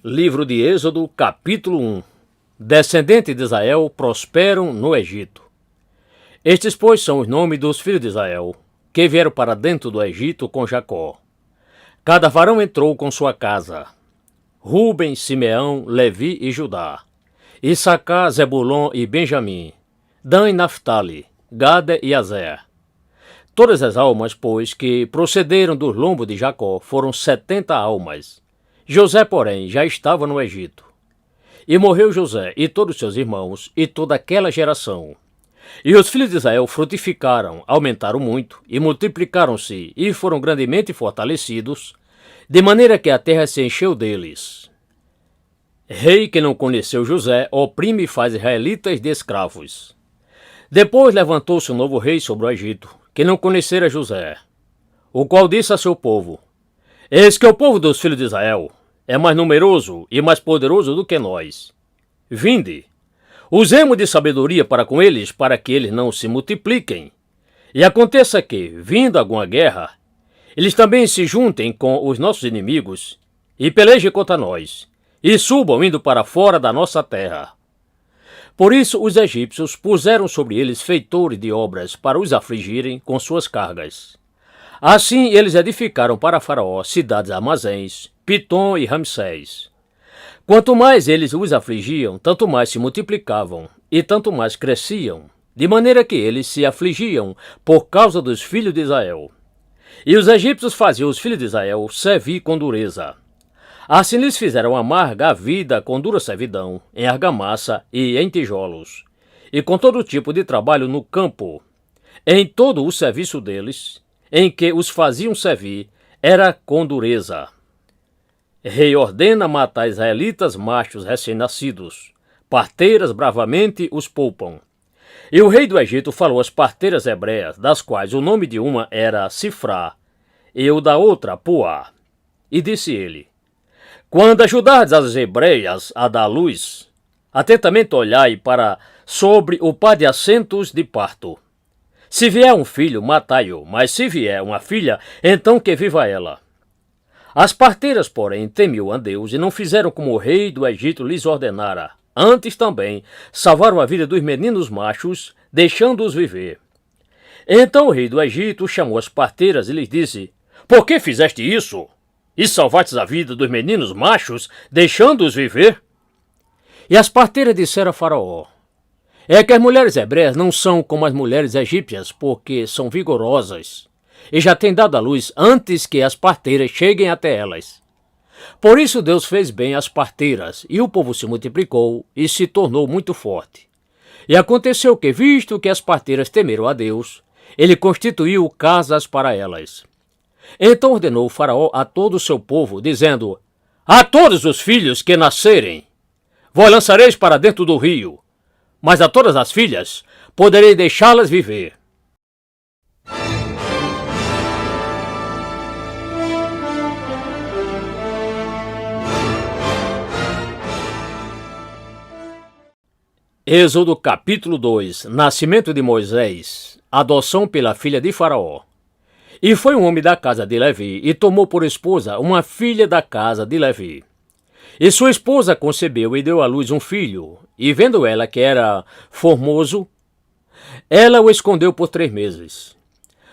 Livro de Êxodo, capítulo 1. Descendentes de Israel prosperam no Egito. Estes, pois, são os nomes dos filhos de Israel, que vieram para dentro do Egito com Jacó. Cada varão entrou com sua casa: Rúben, Simeão, Levi e Judá, Issacar, Zebulon e Benjamim, Dan e Naftali, Gade e Azer. Todas as almas, pois, que procederam dos lombos de Jacó foram 70 almas. José, porém, já estava no Egito. E morreu José e todos seus irmãos e toda aquela geração. E os filhos de Israel frutificaram, aumentaram muito, e multiplicaram-se, e foram grandemente fortalecidos, de maneira que a terra se encheu deles. Rei que não conheceu José oprime e faz israelitas de escravos. Depois levantou-se um novo rei sobre o Egito, que não conhecera José, o qual disse a seu povo: Eis que o povo dos filhos de Israel é mais numeroso e mais poderoso do que nós. Vinde, usemos de sabedoria para com eles, para que eles não se multipliquem. E aconteça que, vindo alguma guerra, eles também se juntem com os nossos inimigos e pelejem contra nós, e subam indo para fora da nossa terra. Por isso os egípcios puseram sobre eles feitores de obras para os afligirem com suas cargas. Assim eles edificaram para Faraó cidades armazéns, Pitom e Ramsés. Quanto mais eles os afligiam, tanto mais se multiplicavam, e tanto mais cresciam, de maneira que eles se afligiam por causa dos filhos de Israel. E os egípcios faziam os filhos de Israel servir com dureza. Assim lhes fizeram amarga a vida com dura servidão, em argamassa e em tijolos, e com todo tipo de trabalho no campo. Em todo o serviço deles, em que os faziam servir, era com dureza. Rei ordena matar israelitas machos recém-nascidos. Parteiras bravamente os poupam. E o rei do Egito falou às parteiras hebreias, das quais o nome de uma era Sifrá, e o da outra Puá. E disse ele: Quando ajudardes as hebreias a dar luz, atentamente olhai para sobre o par de assentos de parto. Se vier um filho, matai-o, mas se vier uma filha, então que viva ela. As parteiras, porém, temiam a Deus e não fizeram como o rei do Egito lhes ordenara. Antes também salvaram a vida dos meninos machos, deixando-os viver. Então o rei do Egito chamou as parteiras e lhes disse: Por que fizeste isso? E salvastes a vida dos meninos machos, deixando-os viver? E as parteiras disseram a Faraó: É que as mulheres hebreias não são como as mulheres egípcias, porque são vigorosas, e já têm dado à luz antes que as parteiras cheguem até elas. Por isso Deus fez bem às parteiras, e o povo se multiplicou e se tornou muito forte. E aconteceu que, visto que as parteiras temeram a Deus, ele constituiu casas para elas. Então ordenou o Faraó a todo o seu povo, dizendo: A todos os filhos que nascerem, vós lançareis para dentro do rio, mas a todas as filhas poderei deixá-las viver. Êxodo capítulo 2. Nascimento de Moisés. Adoção pela filha de Faraó. E foi um homem da casa de Levi, e tomou por esposa uma filha da casa de Levi. E sua esposa concebeu e deu à luz um filho, e vendo ela que era formoso, ela o escondeu por 3 meses.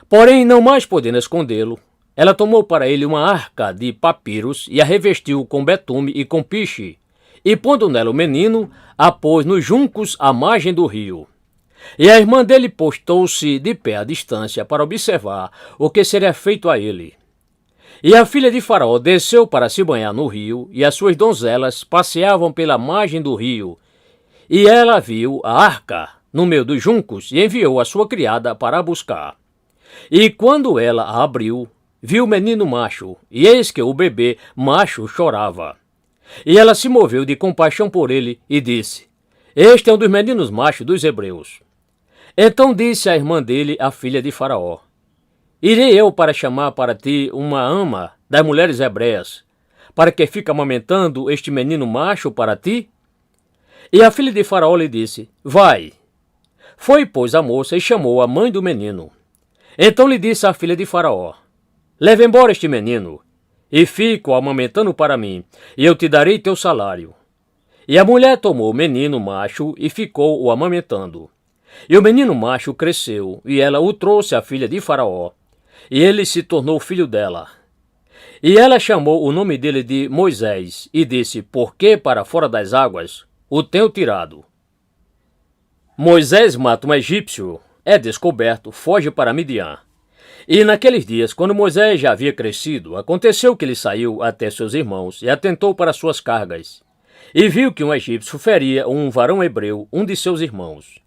Porém, não mais podendo escondê-lo, ela tomou para ele uma arca de papiros, e a revestiu com betume e com piche, e pondo nela o menino, a pôs nos juncos à margem do rio. E a irmã dele postou-se de pé à distância para observar o que seria feito a ele. E a filha de Faraó desceu para se banhar no rio, e as suas donzelas passeavam pela margem do rio. E ela viu a arca no meio dos juncos, e enviou a sua criada para a buscar. E quando ela a abriu, viu o menino macho, e eis que o bebê macho chorava. E ela se moveu de compaixão por ele, e disse: Este é um dos meninos machos dos hebreus. Então disse a irmã dele, a filha de Faraó: Irei eu para chamar para ti uma ama das mulheres hebreias, para que fique amamentando este menino macho para ti? E a filha de Faraó lhe disse: Vai. Foi, pois, a moça e chamou a mãe do menino. Então lhe disse a filha de Faraó: Leve embora este menino, e fico amamentando para mim, e eu te darei teu salário. E a mulher tomou o menino macho e ficou o amamentando. E o menino macho cresceu, e ela o trouxe à filha de Faraó, e ele se tornou filho dela. E ela chamou o nome dele de Moisés, e disse, porque para fora das águas o tenho tirado. Moisés mata um egípcio, é descoberto, foge para Midian. E naqueles dias, quando Moisés já havia crescido, aconteceu que ele saiu até seus irmãos e atentou para suas cargas. E viu que um egípcio feria um varão hebreu, um de seus irmãos.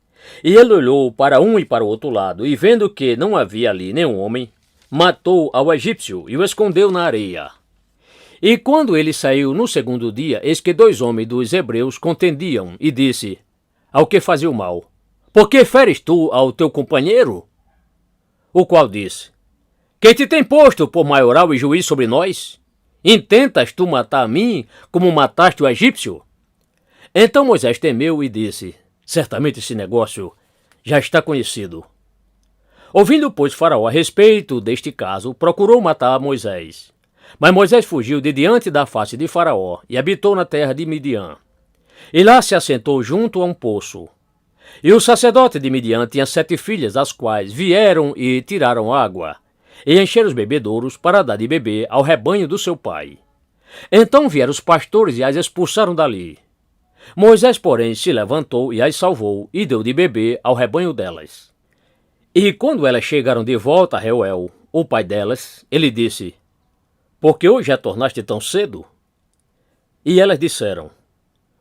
E ele olhou para um e para o outro lado, e vendo que não havia ali nenhum homem, matou ao egípcio e o escondeu na areia. E quando ele saiu no segundo dia, eis que 2 homens dos hebreus contendiam, e disse ao que fazia o mal, por que feres tu ao teu companheiro? O qual disse, quem te tem posto por maioral e juiz sobre nós? Intentas tu matar a mim, como mataste o egípcio? Então Moisés temeu e disse, certamente esse negócio já está conhecido. Ouvindo, pois, Faraó a respeito deste caso, procurou matar Moisés. Mas Moisés fugiu de diante da face de Faraó e habitou na terra de Midian. E lá se assentou junto a um poço. E o sacerdote de Midian tinha 7 filhas, as quais vieram e tiraram água, e encheram os bebedouros para dar de beber ao rebanho do seu pai. Então vieram os pastores e as expulsaram dali. Moisés, porém, se levantou e as salvou, e deu de beber ao rebanho delas. E quando elas chegaram de volta a Reuel, o pai delas, ele disse, por que hoje já tornaste tão cedo? E elas disseram,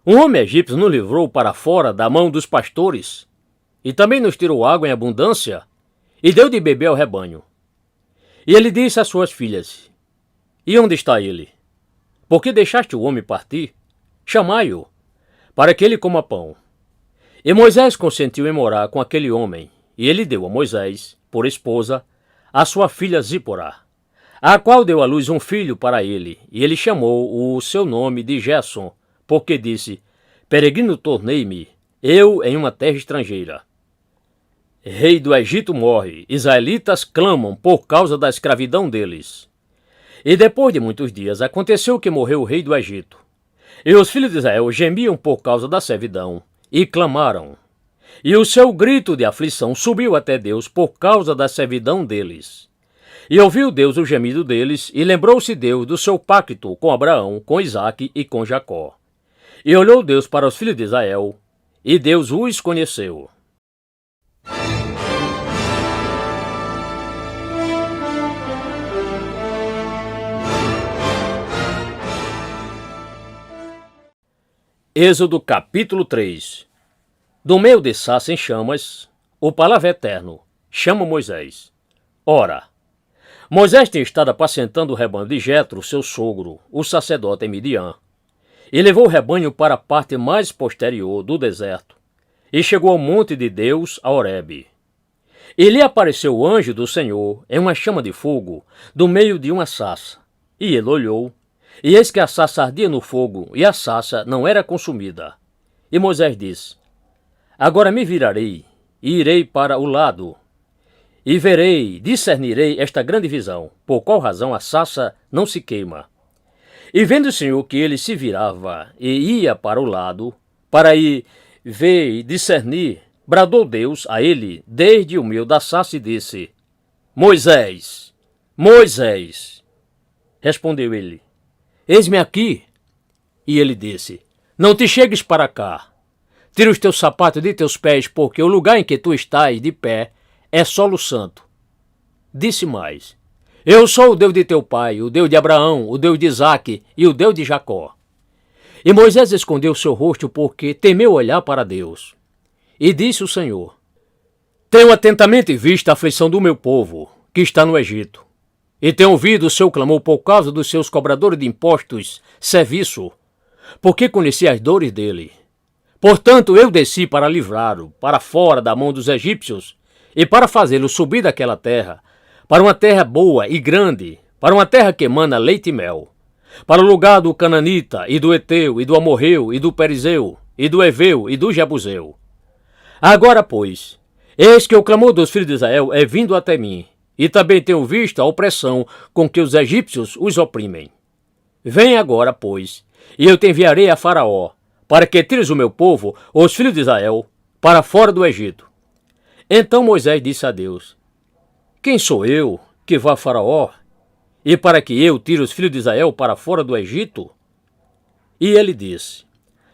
um homem egípcio nos livrou para fora da mão dos pastores, e também nos tirou água em abundância, e deu de beber ao rebanho. E ele disse às suas filhas, e onde está ele? Por que deixaste o homem partir? Chamai-o, para que ele coma pão. E Moisés consentiu em morar com aquele homem, e ele deu a Moisés, por esposa, a sua filha Zípora, a qual deu à luz um filho para ele, e ele chamou o seu nome de Gerson, porque disse, peregrino tornei-me, eu em uma terra estrangeira. Rei do Egito morre, israelitas clamam por causa da escravidão deles. E depois de muitos dias aconteceu que morreu o rei do Egito. E os filhos de Israel gemiam por causa da servidão, e clamaram. E o seu grito de aflição subiu até Deus por causa da servidão deles. E ouviu Deus o gemido deles, e lembrou-se Deus do seu pacto com Abraão, com Isaque e com Jacó. E olhou Deus para os filhos de Israel, e Deus os conheceu. Êxodo capítulo 3. Do meio de Sarça em chamas, o palavra eterno chama Moisés. Ora, Moisés tinha estado apacentando o rebanho de Jetro, seu sogro, o sacerdote em Midian, e levou o rebanho para a parte mais posterior do deserto, e chegou ao monte de Deus, a Horebe. E lhe apareceu o anjo do Senhor em uma chama de fogo, do meio de uma sarça. E ele olhou, e eis que a sarça ardia no fogo, e a sarça não era consumida. E Moisés disse, agora me virarei, e irei para o lado, e verei, discernirei esta grande visão, por qual razão a sarça não se queima. E vendo o Senhor que ele se virava e ia para o lado, para ir ver e discernir, bradou Deus a ele desde o meio da sarça e disse, Moisés, Moisés. Respondeu ele, eis-me aqui. E ele disse, não te chegues para cá. Tira os teus sapatos de teus pés, porque o lugar em que tu estás de pé é solo santo. Disse mais, eu sou o Deus de teu pai, o Deus de Abraão, o Deus de Isaque e o Deus de Jacó. E Moisés escondeu seu rosto porque temeu olhar para Deus. E disse o Senhor, tenho atentamente visto a aflição do meu povo, que está no Egito, e tenho ouvido o seu clamor por causa dos seus cobradores de impostos, serviço, porque conheci as dores dele. Portanto, eu desci para livrá-lo, para fora da mão dos egípcios, e para fazê-lo subir daquela terra, para uma terra boa e grande, para uma terra que emana leite e mel, para o lugar do Cananita, e do Eteu, e do Amorreu, e do Perizeu, e do Eveu, e do Jebuseu. Agora, pois, eis que o clamor dos filhos de Israel é vindo até mim, e também tenho visto a opressão com que os egípcios os oprimem. Vem agora, pois, e eu te enviarei a Faraó, para que tires o meu povo, os filhos de Israel, para fora do Egito. Então Moisés disse a Deus: Quem sou eu que vá a Faraó, e para que eu tire os filhos de Israel para fora do Egito? E ele disse: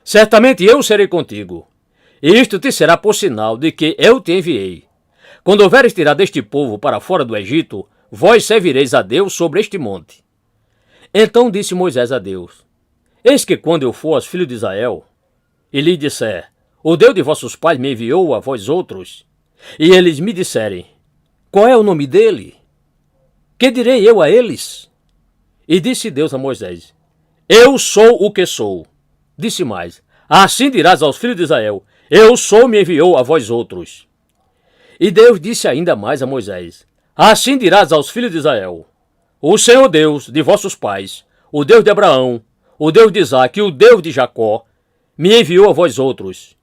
Certamente eu serei contigo, e isto te será por sinal de que eu te enviei. Quando houveres tirado este povo para fora do Egito, vós servireis a Deus sobre este monte. Então disse Moisés a Deus: Eis que quando eu for aos filhos de Israel, e lhe disser: O Deus de vossos pais me enviou a vós outros, e eles me disserem: Qual é o nome dele? Que direi eu a eles? E disse Deus a Moisés: Eu sou o que sou. Disse mais: Assim dirás aos filhos de Israel: Eu sou, me enviou a vós outros. E Deus disse ainda mais a Moisés: Assim dirás aos filhos de Israel: O Senhor Deus de vossos pais, o Deus de Abraão, o Deus de Isaque e o Deus de Jacó, me enviou a vós outros.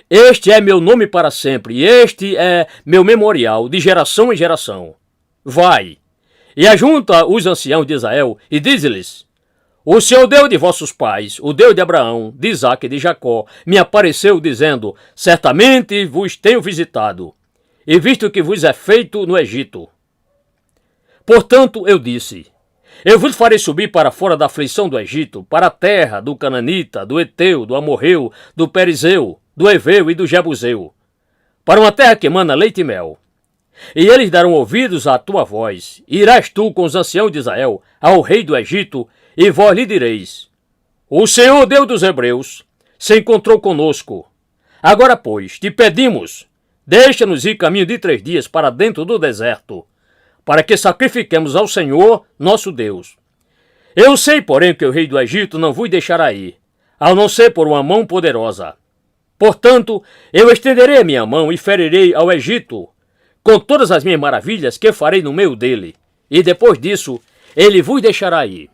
Este é meu nome para sempre, e este é meu memorial de geração em geração. Vai, e ajunta os anciãos de Israel, e dize-lhes: O Senhor Deus de vossos pais, o Deus de Abraão, de Isaque e de Jacó, me apareceu dizendo: Certamente vos tenho visitado, e visto que vos é feito no Egito. Portanto, eu disse: Eu vos farei subir para fora da aflição do Egito, para a terra do Cananita, do Eteu, do Amorreu, do Perizeu, do Eveu e do Jebuseu, para uma terra que mana leite e mel. E eles darão ouvidos à tua voz, e irás tu com os anciãos de Israel ao rei do Egito, e vós lhe direis: O Senhor, Deus dos Hebreus, se encontrou conosco. Agora, pois, te pedimos, deixa-nos ir caminho de 3 dias para dentro do deserto, para que sacrifiquemos ao Senhor, nosso Deus. Eu sei, porém, que o rei do Egito não vos deixará ir, ao não ser por uma mão poderosa. Portanto, eu estenderei a minha mão e ferirei ao Egito, com todas as minhas maravilhas que farei no meio dele, e depois disso, ele vos deixará ir.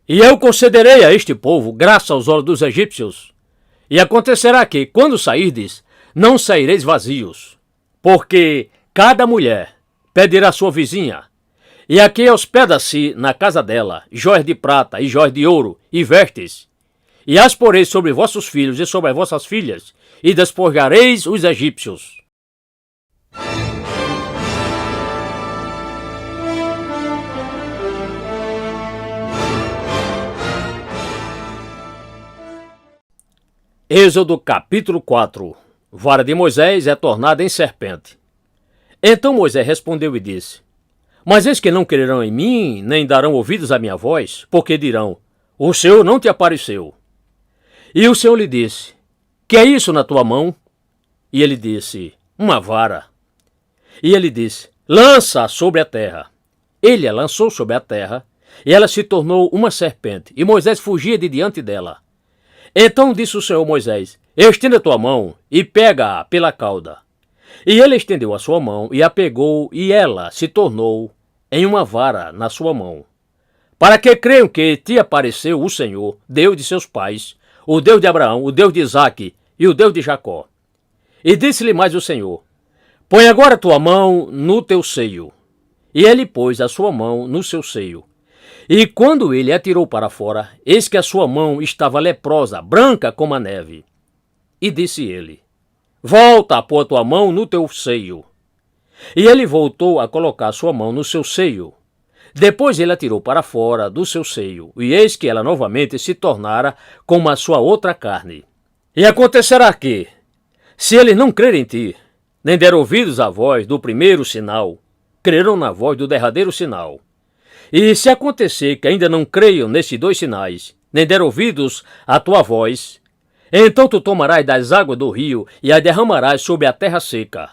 E eu concederei a este povo graça aos olhos dos egípcios, e acontecerá que, quando sairdes, não saireis vazios, porque cada mulher pedirá à sua vizinha, e a quem hospeda-se na casa dela, joias de prata e joias de ouro e vestes, e as poreis sobre vossos filhos e sobre as vossas filhas, e despojareis os egípcios. Êxodo capítulo 4. Vara de Moisés é tornada em serpente. Então Moisés respondeu e disse: Mas eis que não crerão em mim, nem darão ouvidos à minha voz, porque dirão: O Senhor não te apareceu. E o Senhor lhe disse: Que é isso na tua mão? E ele disse: Uma vara. E ele disse: Lança sobre a terra. Ele a lançou sobre a terra, e ela se tornou uma serpente, e Moisés fugia de diante dela. Então disse o Senhor a Moisés: Estenda a tua mão e pega-a pela cauda. E ele estendeu a sua mão e a pegou, e ela se tornou em uma vara na sua mão. Para que creiam que te apareceu o Senhor, Deus de seus pais, o Deus de Abraão, o Deus de Isaque e o Deus de Jacó. E disse-lhe mais o Senhor: Põe agora tua mão no teu seio. E ele pôs a sua mão no seu seio. E quando ele a tirou para fora, eis que a sua mão estava leprosa, branca como a neve. E disse ele: Volta a pôr a tua mão no teu seio. E ele voltou a colocar a sua mão no seu seio. Depois ele a tirou para fora do seu seio, e eis que ela novamente se tornara como a sua outra carne. E acontecerá que, se eles não crerem em ti, nem der ouvidos à voz do primeiro sinal, crerão na voz do derradeiro sinal. E se acontecer que ainda não creiam nesses 2 sinais, nem der ouvidos à tua voz, então tu tomarás das águas do rio e as derramarás sobre a terra seca.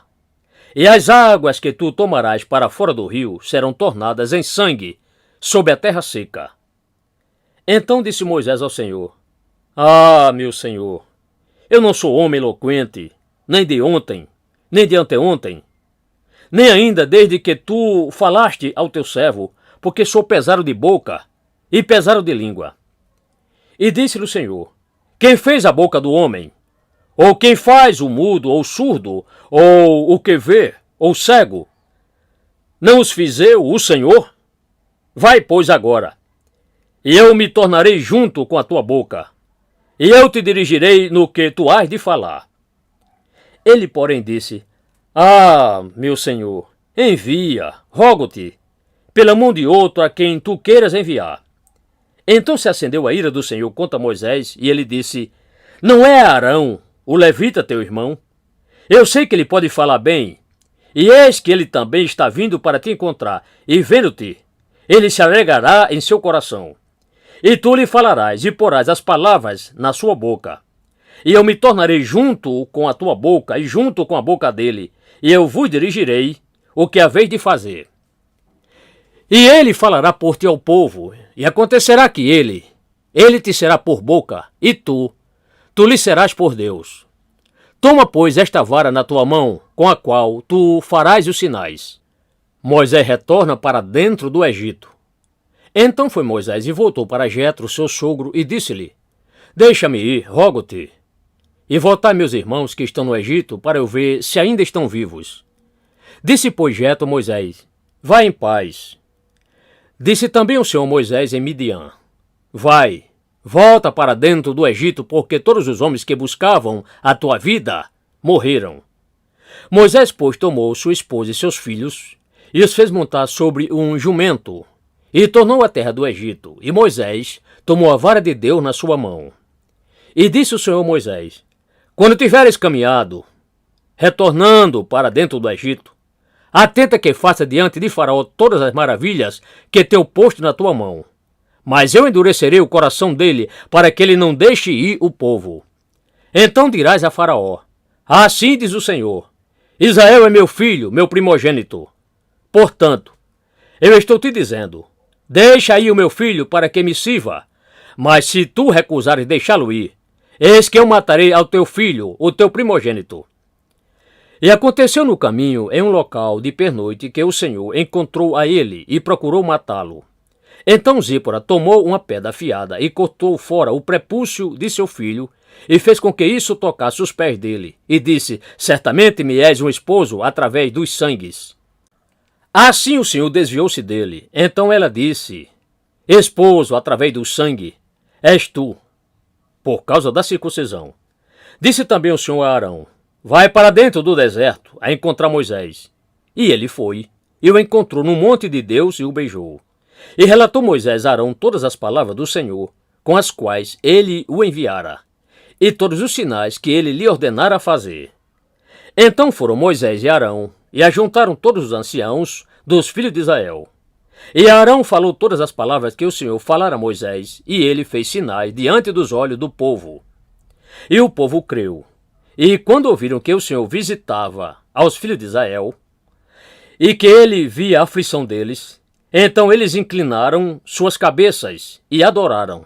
E as águas que tu tomarás para fora do rio serão tornadas em sangue sobre a terra seca. Então disse Moisés ao Senhor: Ah, meu Senhor, eu não sou homem eloquente, nem de ontem, nem de anteontem, nem ainda desde que tu falaste ao teu servo, porque sou pesado de boca e pesado de língua. E disse-lhe o Senhor: Quem fez a boca do homem? Ou quem faz o mudo, ou surdo, ou o que vê, ou cego? Não os fiz eu, o Senhor? Vai, pois, agora, e eu me tornarei junto com a tua boca, e eu te dirigirei no que tu hás de falar. Ele, porém, disse: Ah, meu senhor, envia, rogo-te, pela mão de outro a quem tu queiras enviar. Então se acendeu a ira do Senhor contra Moisés, e ele disse: Não é Arão, o levita teu irmão? Eu sei que ele pode falar bem, e eis que ele também está vindo para te encontrar, e vendo-te, ele se alegrará em seu coração. E tu lhe falarás, e porás as palavras na sua boca. E eu me tornarei junto com a tua boca, e junto com a boca dele, e eu vos dirigirei o que haveis de fazer. E ele falará por ti ao povo, e acontecerá que ele te será por boca, e tu lhe serás por Deus. Toma, pois, esta vara na tua mão, com a qual tu farás os sinais. Moisés retorna para dentro do Egito. Então foi Moisés e voltou para Jetro, seu sogro, e disse-lhe: Deixa-me ir, rogo-te, e voltai meus irmãos que estão no Egito, para eu ver se ainda estão vivos. Disse, pois, Jetro a Moisés: Vai em paz. Disse também o Senhor Moisés em Midian: Vai, volta para dentro do Egito, porque todos os homens que buscavam a tua vida morreram. Moisés, pois, tomou sua esposa e seus filhos, e os fez montar sobre um jumento, e tornou à terra do Egito. E Moisés tomou a vara de Deus na sua mão. E disse o Senhor Moisés: Quando tiveres caminhado, retornando para dentro do Egito, atenta que faça diante de Faraó todas as maravilhas que tenho posto na tua mão. Mas eu endurecerei o coração dele, para que ele não deixe ir o povo. Então dirás a Faraó: Assim diz o Senhor: Israel é meu filho, meu primogênito. Portanto, eu estou te dizendo: Deixa aí o meu filho para que me sirva. Mas se tu recusares deixá-lo ir, eis que eu matarei ao teu filho, o teu primogênito. E aconteceu no caminho, em um local de pernoite, que o Senhor encontrou a ele e procurou matá-lo. Então Zípora tomou uma pedra afiada e cortou fora o prepúcio de seu filho, e fez com que isso tocasse os pés dele, e disse: Certamente me és um esposo através dos sangues. Assim o Senhor desviou-se dele. Então ela disse: Esposo através do sangue és tu, por causa da circuncisão. Disse também o Senhor a Arão: Vai para dentro do deserto a encontrar Moisés. E ele foi, e o encontrou no monte de Deus e o beijou. E relatou Moisés a Arão todas as palavras do Senhor, com as quais ele o enviara, e todos os sinais que ele lhe ordenara fazer. Então foram Moisés e Arão, e ajuntaram todos os anciãos dos filhos de Israel. E Arão falou todas as palavras que o Senhor falara a Moisés, e ele fez sinais diante dos olhos do povo. E o povo creu. E quando ouviram que o Senhor visitava aos filhos de Israel, e que ele via a aflição deles, então eles inclinaram suas cabeças e adoraram.